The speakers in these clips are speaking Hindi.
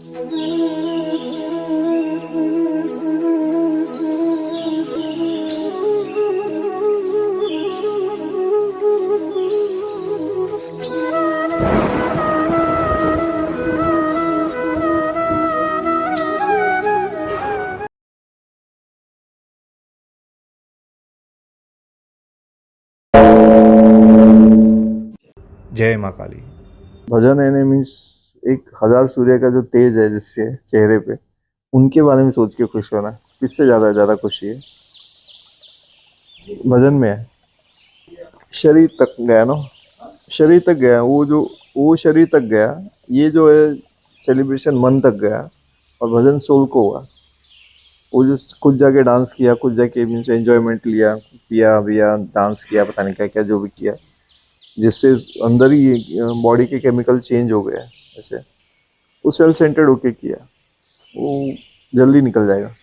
जय माँ काली। भजन है मीन्स एक हजार सूर्य का जो तेज है जिससे चेहरे पे, उनके बारे में सोच के खुश होना। किससे ज्यादा खुशी है भजन में है। शरीर तक गया ना, शरीर तक गया वो शरीर तक गया। ये जो है सेलिब्रेशन मन तक गया, और भजन सोल को हुआ। वो जो कुछ जाके डांस किया, कुछ जाके मीन्स एंजॉयमेंट लिया, पिया विया, डांस किया, पता नहीं क्या क्या जो भी किया, जिससे अंदर ही बॉडी के केमिकल चेंज हो गए। ऐसे वो सेल्फ सेंटर्ड होके किया, वो जल्दी निकल जाएगा।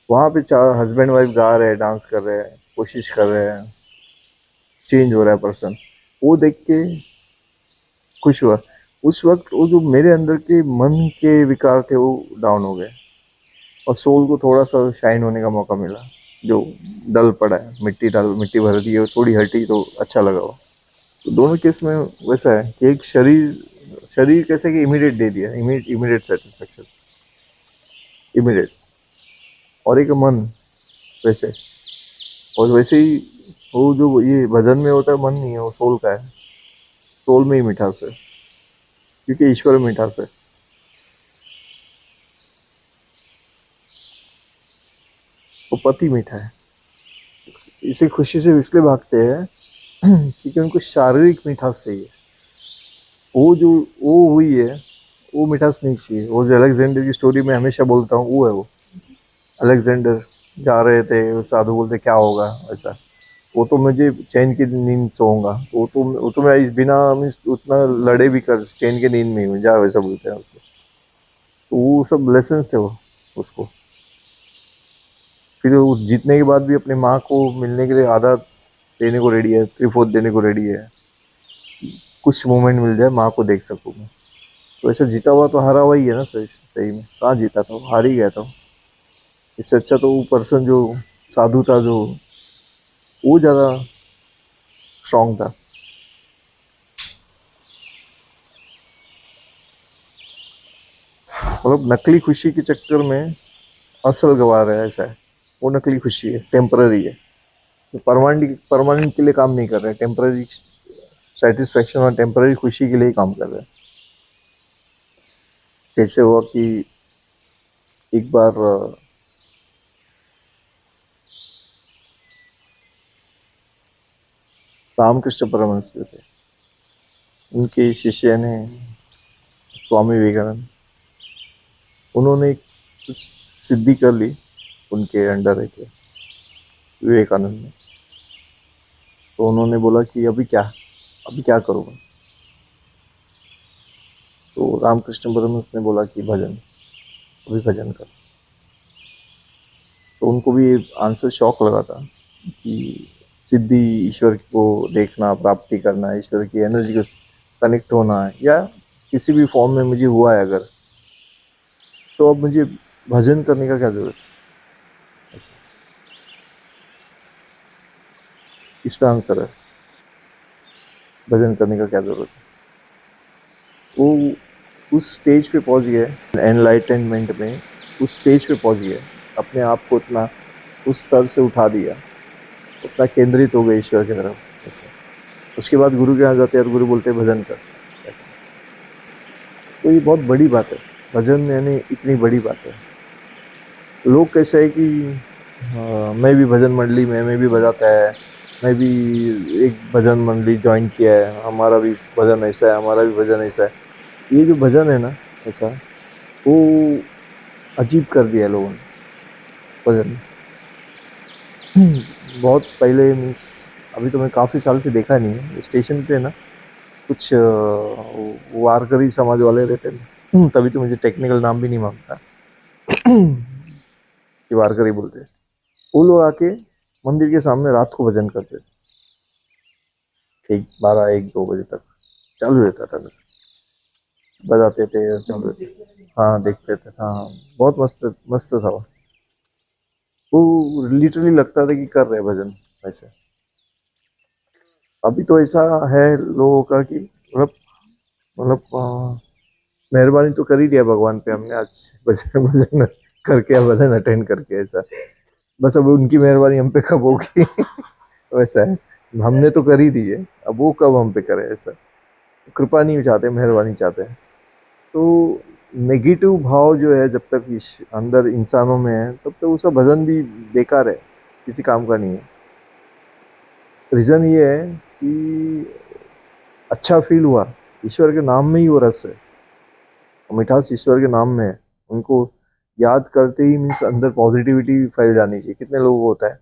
वहाँ पे चार हस्बैंड वाइफ गा रहे हैं, डांस कर रहे हैं, कोशिश कर रहे हैं, चेंज हो रहा है पर्सन। वो देख के खुश हुआ। उस वक्त वो जो मेरे अंदर के मन के विकार थे वो डाउन हो गए, और सोल को थोड़ा सा शाइन होने का मौका मिला। जो डल पड़ा है, मिट्टी भर दी है, थोड़ी हटी तो अच्छा लगा वो। तो दोनों केस में वैसा है कि एक शरीर कैसे कि इमीडिएट दे दिया, इमीडिएट सेटिस्फेक्शन, इमीडिएट। और एक मन वैसे, और वैसे ही वो जो ये भजन में होता है मन नहीं है, वो सोल का है। सोल में ही मिठास है, क्योंकि ईश्वर में मिठास है। वो पति मीठा है, इसे खुशी से इसलिए भागते हैं क्योंकि उनको शारीरिक मिठास चाहिए। वो जो वो हुई है, वो मिठास नहीं चाहिए। वो जो अलेक्जेंडर की स्टोरी में हमेशा बोलता हूँ, वो है वो। अलेक्जेंडर जा रहे थे, साधु बोलते क्या होगा ऐसा। वो तो मुझे चैन की नींद सोऊंगा, वो तो मैं इस बिना मीन्स उतना लड़े भी कर चैन की नींद में हूँ जा, वैसा बोलते हैं उसको। तो वो सब लेसन्स थे वो उसको। फिर वो जीतने के बाद भी अपने माँ को मिलने के लिए आधा देने को रेडी है, 3/4 देने को रेडी है। कुछ मोमेंट मिल जाए माँ को देख सकूँ मैं। तो ऐसा जीता हुआ तो हारा हुआ ही है ना। सही सही में कहाँ जीता था, हार ही गया था। इससे अच्छा तो वो पर्सन जो साधु था, जो वो ज़्यादा स्ट्रांग था। मतलब नकली खुशी के चक्कर में असल गवा रहा है, ऐसा है। वो नकली खुशी है, टेम्पररी है। परमानेंट परमानेंट के लिए काम नहीं कर रहे, टेम्पररी सेटिस्फेक्शन और टेम्पररी खुशी के लिए ही काम कर रहे हैं। कैसे हुआ कि एक बार रामकृष्ण परमहंस जो थे, उनके शिष्य ने स्वामी विवेकानंद, उन्होंने कुछ सिद्धि कर ली उनके अंडर है के विवेकानंद ने। तो उन्होंने बोला कि अभी क्या करूँगा। तो रामकृष्ण परमहंस ने बोला कि भजन, अभी भजन कर। तो उनको भी आंसर शॉक लगा था कि सिद्धि, ईश्वर को देखना, प्राप्ति करना, ईश्वर की एनर्जी को कनेक्ट होना, या किसी भी फॉर्म में मुझे हुआ है अगर, तो अब मुझे भजन करने का क्या जरूरत है। इसका आंसर है भजन करने का क्या जरूरत है। वो उस स्टेज पे पहुंच गए एनलाइटनमेंट में, उस स्टेज पे पहुंच गए, अपने आप को उतना उस स्तर से उठा दिया, उतना केंद्रित हो गए ईश्वर की तरफ ऐसे। उसके बाद गुरु के यहाँ जाते हैं और गुरु बोलते हैं भजन कर। तो ये बहुत बड़ी बात है, भजन यानी इतनी बड़ी बात है। लोग कैसे है कि मैं भी भजन मंडली में, मैं भी बजाता है, मैं भी एक भजन मंडली ज्वाइन किया है, हमारा भी भजन ऐसा है, हमारा भी भजन ऐसा है। ये जो भजन है ना ऐसा, वो अजीब कर दिया लोगों ने भजन। बहुत पहले मीन्स, अभी तो मैं काफ़ी साल से देखा नहीं है स्टेशन पे ना, कुछ वारकरी समाज वाले रहते थे। तभी तो मुझे टेक्निकल नाम भी नहीं मांगता कि वारकरी बोलते हैं। वो लोग आके मंदिर के सामने रात को भजन करते थे, 12 1 2 बजे तक। चालू रहता था, बजाते थे और चालू रहते। हाँ देखते थे, हाँ बहुत मस्त मस्त था वो लिटरली लगता था कि कर रहे भजन ऐसे। अभी तो ऐसा है लोगों का कि मतलब मेहरबानी तो कर ही दिया भगवान पे हमने आज, भजन भजन करके या भजन अटेंड करके ऐसा। बस अब उनकी मेहरबानी हम पे कब होगी वैसा है। हमने तो कर ही दी है, अब वो कब हम पे करे ऐसा। कृपा नहीं चाहते, मेहरबानी चाहते हैं। तो नेगेटिव भाव जो है जब तक इस अंदर इंसानों में है तब तक उसका भजन भी बेकार है, किसी काम का नहीं है। रीजन ये है कि अच्छा फील हुआ, ईश्वर के नाम में ही वो रस है, मिठास ईश्वर के नाम में है। उनको याद करते ही मीन्स अंदर पॉजिटिविटी फैल जानी चाहिए। कितने लोगों को होता है,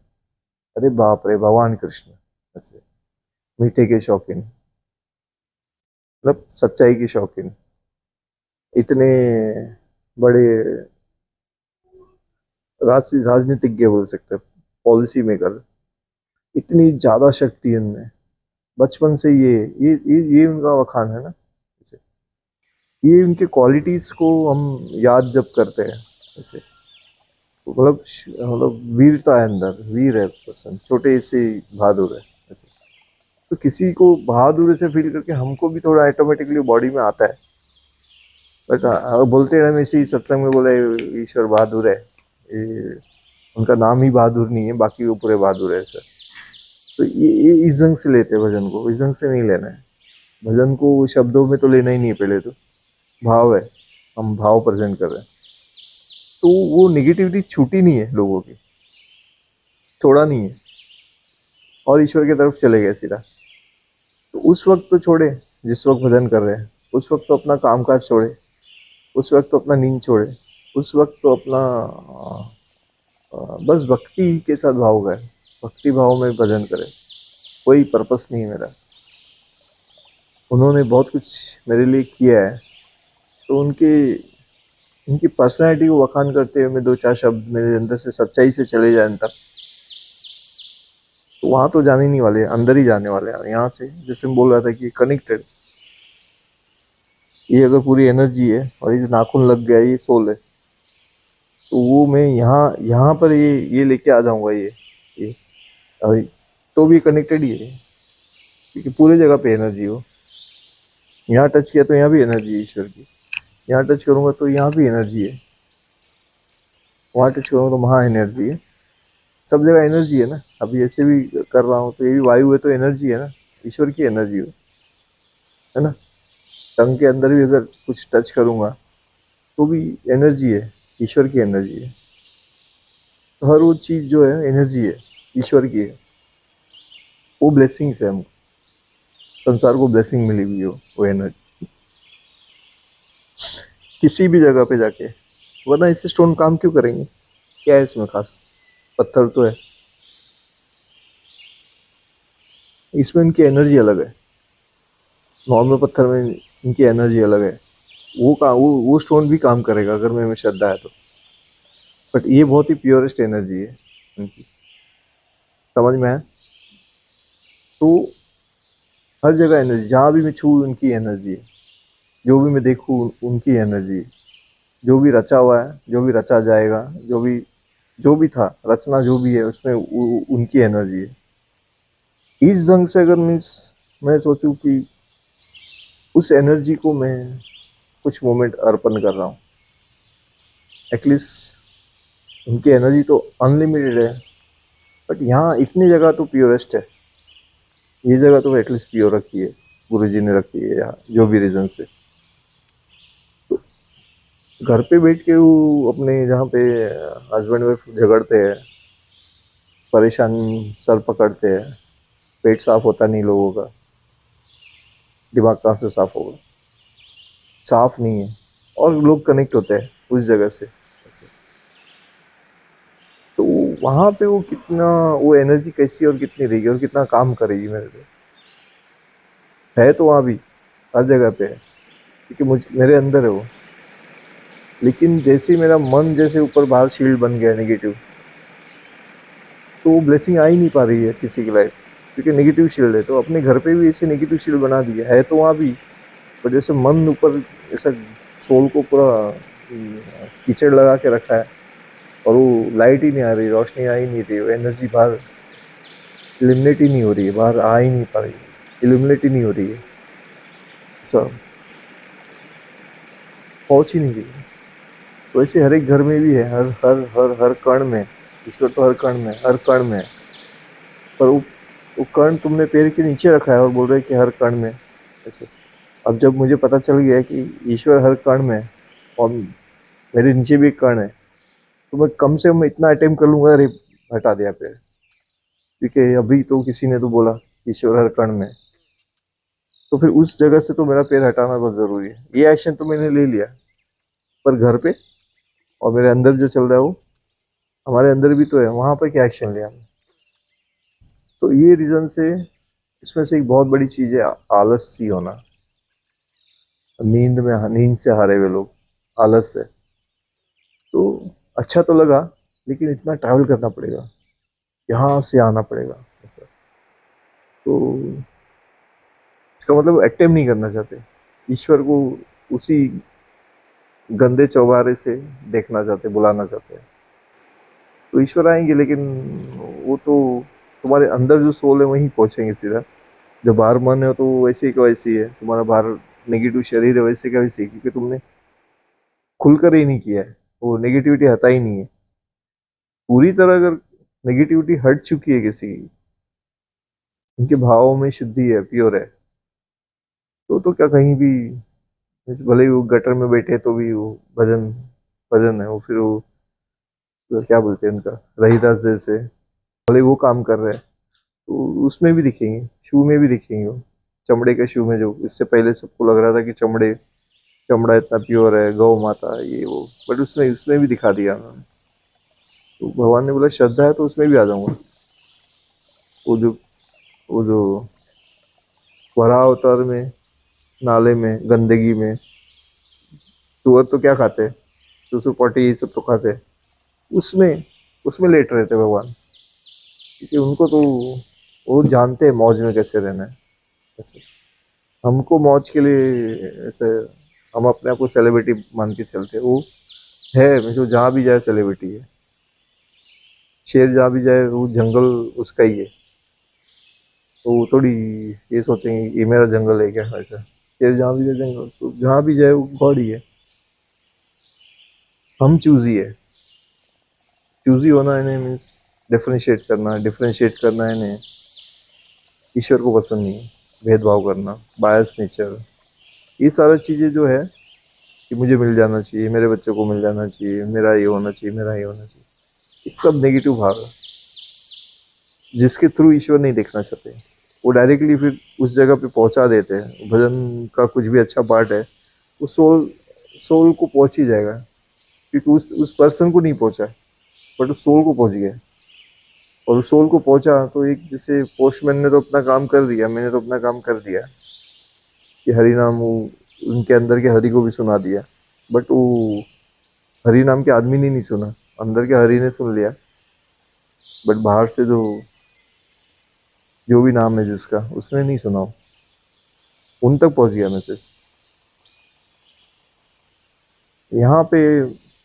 अरे बाप रे भगवान कृष्ण ऐसे, मीठे के शौकीन, मतलब सच्चाई के शौकीन, इतने बड़े राजनीतिज्ञ बोल सकते हैं, पॉलिसी मेकर, इतनी ज्यादा शक्ति है इनमें। बचपन से ये उनका वखान है ना। जैसे ये उनके क्वालिटीज को हम याद जब करते हैं ऐसे, मतलब वीरता है अंदर, वीर है पर्सन, छोटे से बहादुर है ऐसे। तो किसी को बहादुर से फील करके हमको भी थोड़ा ऑटोमेटिकली बॉडी में आता है। बट बोलते हैं हम इसी सत्संग में बोले ईश्वर बहादुर है, ये उनका नाम ही बहादुर नहीं है, बाकी वो पूरे बहादुर है सर। तो ये इस ढंग से लेते हैं भजन को, इस ढंग से नहीं लेना है भजन को। शब्दों में तो लेना ही नहीं है, पहले तो भाव है, हम भाव प्रेजेंट कर रहे हैं। तो वो निगेटिविटी छूटी नहीं है लोगों की, छोड़ा नहीं है, और ईश्वर की तरफ चले गए सीधा। तो उस वक्त तो छोड़े, जिस वक्त भजन कर रहे हैं उस वक्त तो अपना कामकाज छोड़े, उस वक्त तो अपना नींद छोड़े, उस वक्त तो अपना बस भक्ति के साथ भाव गए, भक्ति भाव में भजन करे। कोई पर्पस नहीं है मेरा। उन्होंने बहुत कुछ मेरे लिए किया है, तो उनकी पर्सनैलिटी को वखान करते हुए मैं दो चार शब्द मेरे अंदर से सच्चाई से चले जाए तक, तो वहां तो जाने नहीं वाले, अंदर ही जाने वाले हैं। यहाँ से जैसे मैं बोल रहा था कि कनेक्टेड, ये अगर पूरी एनर्जी है और ये जो नाखून लग गया ये सोल है, तो वो मैं यहाँ यहाँ पर ये लेके आ जाऊंगा ये और तो भी कनेक्टेड ही है, क्योंकि पूरे जगह पे एनर्जी हो। यहाँ टच किया तो यहाँ भी एनर्जी है ईश्वर की, यहाँ टच करूंगा तो यहाँ भी एनर्जी है, वहाँ टच करूंगा तो वहाँ एनर्जी है। सब जगह एनर्जी है ना। अभी ऐसे भी कर रहा हूँ तो ये भी वायु है, तो एनर्जी है ना, ईश्वर की एनर्जी है ना। टंग के अंदर भी अगर कुछ टच करूंगा तो भी एनर्जी है, ईश्वर की एनर्जी है। तो हर वो चीज जो है एनर्जी है, ईश्वर की है। वो ब्लेसिंग्स है हमको, संसार को ब्लेसिंग मिली हुई हो वो एनर्जी, किसी भी जगह पे जाके। वरना इससे स्टोन काम क्यों करेंगे, क्या है इसमें खास, पत्थर तो है, इसमें इनकी एनर्जी अलग है। नॉर्मल पत्थर में इनकी एनर्जी अलग है। वो स्टोन भी काम करेगा अगर में श्रद्धा है तो, बट ये बहुत ही प्योरेस्ट एनर्जी है इनकी, समझ में है। तो हर जगह एनर्जी, जहाँ भी मैं छू उनकी एनर्जी है, जो भी मैं देखूँ उनकी एनर्जी है, जो भी रचा हुआ है, जो भी रचा जाएगा, जो भी था रचना जो भी है उसमें उनकी एनर्जी है। इस ढंग से अगर मीन्स मैं सोचूं कि उस एनर्जी को मैं कुछ मोमेंट अर्पण कर रहा हूँ, एटलीस्ट उनकी एनर्जी तो अनलिमिटेड है, बट यहाँ इतनी जगह तो प्योरेस्ट है, ये जगह तो एटलीस्ट प्योर रखी है, गुरु जी ने रखी है यहाँ, जो भी रीजन से। तो घर पे बैठ के वो अपने जहाँ पे हस्बैंड वाइफ झगड़ते हैं, परेशान, सर पकड़ते हैं, पेट साफ होता नहीं लोगों का, दिमाग कहाँ से साफ होगा, साफ नहीं है, और लोग कनेक्ट होते हैं उस जगह से ऐसे। तो वहां पे वो कितना, वो एनर्जी कैसी और कितनी रहेगी और कितना काम करेगी मेरे लिए, है तो वहां भी हर जगह पे है, क्योंकि मेरे अंदर है वो। लेकिन जैसे ही मेरा मन जैसे ऊपर बाहर शील्ड बन गया नेगेटिव, तो वो ब्लेसिंग आ ही नहीं पा रही है किसी की लाइफ। क्योंकि नेगेटिव शील्ड है। तो अपने घर पे भी ऐसे नेगेटिव शील्ड बना दिया है तो वहाँ भी, पर जैसे मन ऊपर ऐसा सोल को पूरा कीचड़ लगा के रखा है, और वो लाइट ही नहीं आ रही, रोशनी आ ही नहीं रही, वो एनर्जी बाहर इल्यूमिनेट ही नहीं हो रही है, बाहर आ ही नहीं पा रही है, इल्यूमिनेट ही नहीं हो रही है, ऐसा पहुंच ही नहीं रही है। तो ऐसे हर एक घर में भी है, हर हर हर हर कण में ईश्वर, तो हर कण में, हर कण में है। पर वो कण तुमने पैर के नीचे रखा है और बोल रहे कि हर कण में ऐसे। अब जब मुझे पता चल गया कि ईश्वर हर कण में है और मेरे नीचे भी एक कण है, तो मैं कम से कम इतना अटेम्प्ट कर लूंगा, अरे हटा दिया पैर, क्योंकि अभी तो किसी ने तो बोला ईश्वर हर कण में है। तो फिर उस जगह से तो मेरा पैर हटाना बहुत जरूरी है। ये एक्शन तो मैंने ले लिया, पर घर पे और मेरे अंदर जो चल रहा है वो, हमारे अंदर भी तो है, वहां पर क्या एक्शन लिया हमने। तो ये रीजन से इसमें से एक बहुत बड़ी चीज है आलसी होना। नींद से हारे हुए लोग, आलस है। तो अच्छा तो लगा, लेकिन इतना ट्रैवल करना पड़ेगा, यहाँ से आना पड़ेगा ऐसा। तो इसका मतलब अटेम्प्ट नहीं करना चाहते ईश्वर को, उसी गंदे चौबारे से देखना चाहते, बुलाना चाहते हैं। तो ईश्वर आएंगे, लेकिन वो तो तुम्हारे अंदर जो सोल है वहीं पहुंचेंगे सीधा। जो बाहर मन है तो वैसे ही का वैसे ही है, तुम्हारा बाहर नेगेटिव शरीर है वैसे का वैसे ही, क्योंकि तुमने खुलकर ही नहीं किया है, वो नेगेटिविटी हटा ही नहीं है। पूरी तरह अगर नेगेटिविटी हट चुकी है किसी की, उनके भावों में शुद्धि है, प्योर है, तो क्या कहीं भी, भले ही वो गटर में बैठे तो भी वो भजन, भजन है वो, फिर वो क्या बोलते हैं उनका, रहीदास जैसे, भले ही वो काम कर रहे हैं तो उसमें भी दिखेंगे, शू में भी दिखेंगे वो, चमड़े के शू में। जो इससे पहले सबको लग रहा था कि चमड़ा इतना प्योर है, गौ माता ये वो, बट उसमें उसमें भी दिखा दिया उन्होंने। तो भगवान ने बोला श्रद्धा है तो उसमें भी आ जाऊंगा। वो जो वो जो वराह अवतार में, नाले में, गंदगी में, सुअर तो क्या खाते हैं, सुसु पॉटी ये सब तो खाते हैं, उसमें उसमें लेट रहे थे भगवान, क्योंकि उनको तो वो जानते हैं मौज में कैसे रहना है ऐसे। हमको मौज के लिए ऐसे, हम अपने आप को सेलिब्रिटी मान के चलते हैं। वो है जो जहाँ भी जाए सेलिब्रिटी है, शेर जहाँ भी जाए वो जंगल उसका ही है। तो वो थोड़ी ये सोचेंगे ये मेरा जंगल है क्या, ऐसा। शेर जहाँ भी जाए जंगल, तो जहाँ भी जाए वो गॉड ही है। हम चूजी है, चूजी होना इन्हें मीन्स डिफरेंशिएट करना इन्हें ईश्वर को पसंद नहीं है। भेदभाव करना, बायस नेचर, ये सारा चीज़ें जो है कि मुझे मिल जाना चाहिए, मेरे बच्चों को मिल जाना चाहिए, मेरा ये होना चाहिए, मेरा ये होना चाहिए, ये सब नेगेटिव भाव है जिसके थ्रू ईश्वर नहीं देखना चाहते। वो डायरेक्टली फिर उस जगह पे पहुंचा देते हैं। भजन का कुछ भी अच्छा पार्ट है, वो सोल सोल को पहुंच ही जाएगा, क्योंकि उस पर्सन को नहीं पहुंचा, बट उस सोल को पहुंच गया। और उस सोल को पहुंचा तो एक जैसे पोस्टमैन ने तो अपना काम कर दिया, मैंने तो अपना काम कर दिया कि हरि नाम, वो उनके अंदर के हरि को भी सुना दिया, बट वो हरि नाम के आदमी ने नहीं सुना, अंदर के हरि ने सुन लिया, बट बाहर से जो भी नाम है जिसका, उसने नहीं सुना। उन तक पहुंच गया मैसेज। यहाँ पे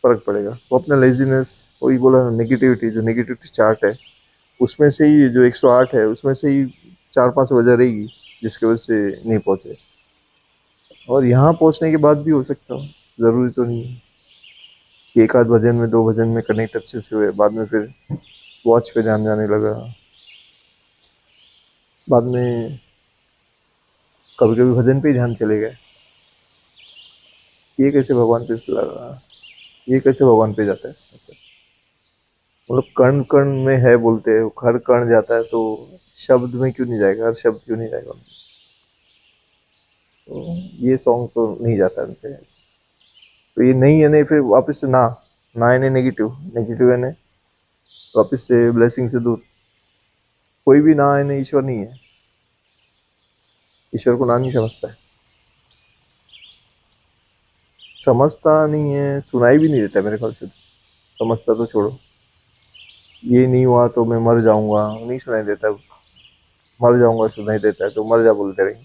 फर्क पड़ेगा। वो अपना लेजीनेस, वही बोला नेगेटिविटी, जो नेगेटिविटी चार्ट है उसमें से ही, जो 108 है उसमें से ही 4-5 वजह रहेगी जिसकी वजह से नहीं पहुंचे। और यहाँ पहुंचने के बाद भी हो सकता हो, जरूरी तो नहीं है कि एक आध भजन में, दो भजन में कनेक्ट अच्छे से हुए, बाद में फिर वॉच पे ध्यान जाने लगा, बाद में कभी कभी भजन पे ही ध्यान चले गए। ये कैसे भगवान पे लगा, ये कैसे भगवान पे जाता है अच्छा। मतलब कण कण में है बोलते हैं, हर कण जाता है, तो शब्द में क्यों नहीं जाएगा, हर शब्द क्यों नहीं जाएगा। तो ये सॉन्ग तो नहीं जाता उनपे। तो ये नहीं है, नहीं फिर वापस से ना, ना इन्हें नेगेटिव, नेगेटिव इन्हें वापस से ब्लेसिंग से दूर। कोई भी ना इन्हें ईश्वर नहीं है, ईश्वर को ना नहीं समझता है, समझता नहीं है, सुनाई भी नहीं देता मेरे ख्याल से। समझता तो छोड़ो, ये नहीं हुआ तो मैं मर जाऊंगा, नहीं सुनाई देता। मर जाऊंगा सुनाई देता है तो मर जा बोलते रहेंगे।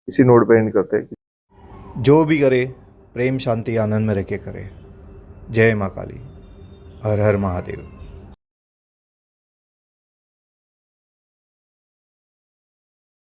इसी नोट पे एंड करते हैं। जो भी करे प्रेम शांति आनंद में रह के करे। जय माँ काली। हर हर महादेव।